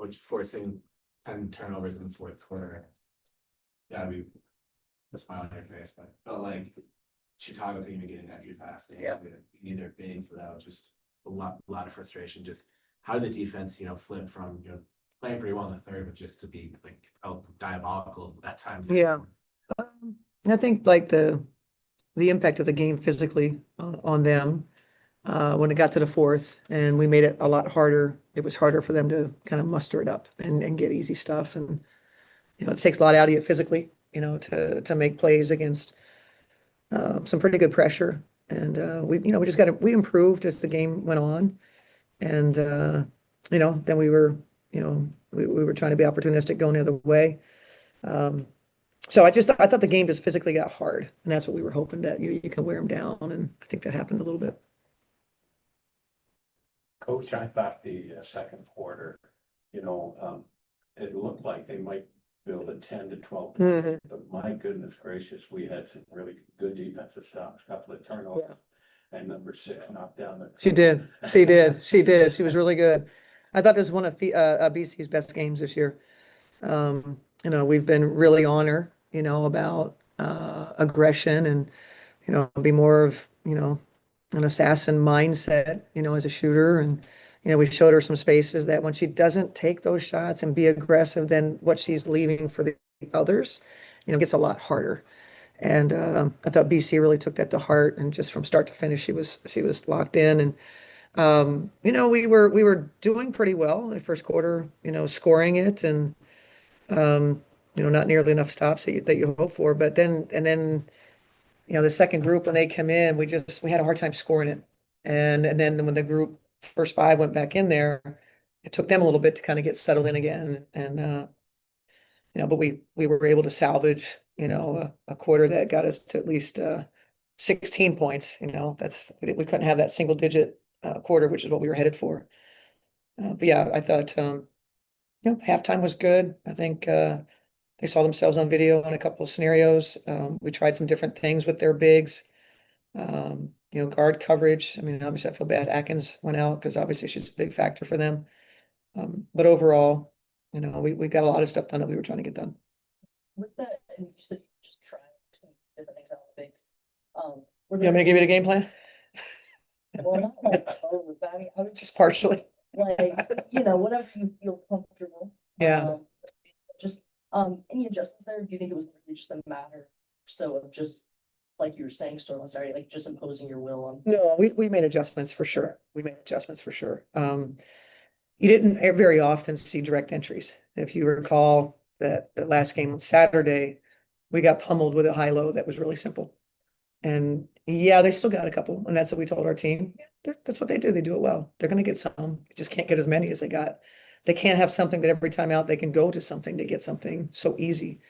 Coach forcing 10 turnovers in the fourth quarter. Gotta be a smile on your face, but felt like Chicago couldn't even get an entry fast. Yeah. You need their bigs without just a lot of frustration. Just how did the defense, flip from, playing pretty well in the third, but just to be like diabolical at times. Yeah. I think like the impact of the game physically on them when it got to the fourth, and we made it a lot harder. It was harder for them to kind of muster it up and get easy stuff. And it takes a lot out of you physically, to make plays against some pretty good pressure. And we just we improved as the game went on. And then we were, we were trying to be opportunistic going the other way. So I thought the game just physically got hard, and that's what we were hoping, that you can wear them down, and I think that happened a little bit. Coach, I thought the second quarter, it looked like they might build a 10 to 12, but my goodness gracious, we had some really good defensive stops, a couple of turnovers, and number 6 knocked down the. She did. She did. She did. She was really good. I thought this was one of BC's best games this year. We've been really on her, about aggression and, be more of, an assassin mindset, as a shooter. And, we showed her some spaces that when she doesn't take those shots and be aggressive, then what she's leaving for the others, gets a lot harder. And I thought BC really took that to heart, and just from start to finish, she was locked in. And we were doing pretty well in the first quarter, scoring it, and not nearly enough stops that you hope for. But then the second group, when they come in, we had a hard time scoring it. And then when the group first 5 went back in there, it took them a little bit to kind of get settled in again. And but we were able to salvage, a quarter that got us to at least 16 points. We couldn't have that single digit quarter, which is what we were headed for. But yeah, I thought halftime was good. I think they saw themselves on video on a couple of scenarios. We tried some different things with their bigs. Guard coverage. I mean, obviously I feel bad Atkins went out, because obviously she's a big factor for them. But overall, we got a lot of stuff done that we were trying to get done. With that, and you said you just tried some different things out of the bigs. You want me to give you the game plan? Well, not like totally, but I mean, I would Just partially. like, whatever you feel comfortable. Yeah. Just any adjustments there? Do you think it was just a matter of just like you were saying, sort of Saturday, like just imposing your will on? No, we made adjustments for sure. We made adjustments for sure. You didn't very often see direct entries. If you recall that the last game on Saturday, we got pummeled with a high-low that was really simple. And yeah, they still got a couple, and that's what we told our team. That's what they do. They do it well. They're going to get some. They just can't get as many as they got. They can't have something that every time out they can go to something to get something so easy.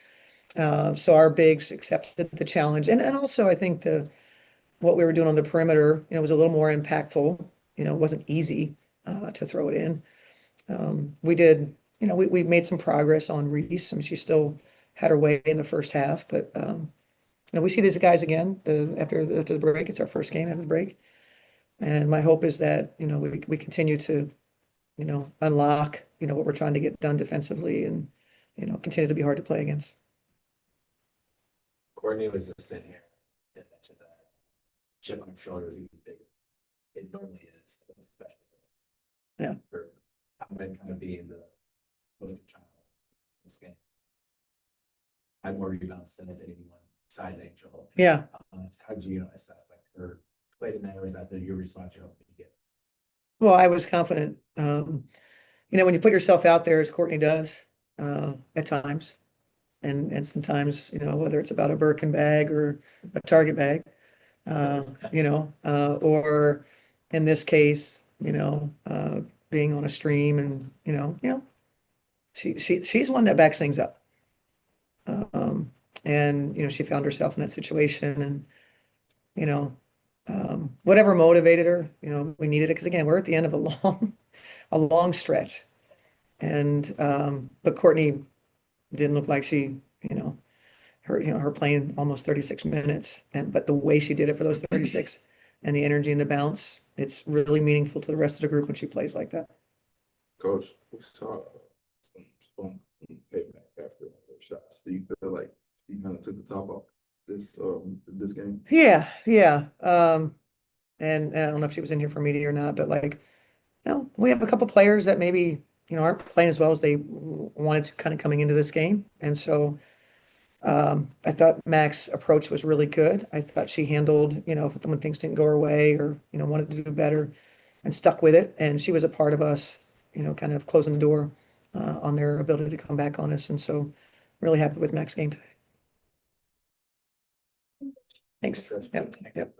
So our bigs accepted the challenge, and also I think what we were doing on the perimeter, was a little more impactful. It wasn't easy to throw it in. We did, we made some progress on Reese. I mean, she still had her way in the first half, but we see these guys again after the break. It's our first game after the break, and my hope is that we continue to unlock what we're trying to get done defensively, and continue to be hard to play against. Courtney was just in here. Didn't mention that chip on her shoulder was even bigger. It normally is, especially. Yeah. For having kind of being the poster child in this game. I had more rebounds than I did anyone besides Angel. Yeah. How did you assess like her play tonight, or is that your response you get? Well, I was confident. When you put yourself out there, as Courtney does, at times, and sometimes, whether it's about a Birkin bag or a Target bag, or in this case, being on a stream, and she's one that backs things up. And she found herself in that situation, and whatever motivated her, we needed it, because again, we're at the end of a long stretch. And but Courtney didn't look like she, her playing almost 36 minutes, but the way she did it for those 36, and the energy and the bounce, it's really meaningful to the rest of the group when she plays like that. Coach, we saw talk about this game? Yeah, yeah. And I don't know if she was in here for media or not, but like, we have a couple players that maybe, aren't playing as well as they wanted to kind of coming into this game. And so I thought Mac's approach was really good. I thought she handled, when things didn't go her way or, wanted to do better and stuck with it. And she was a part of us, kind of closing the door on their ability to come back on us. And so really happy with Mac's game today. Thanks. Yep, yep.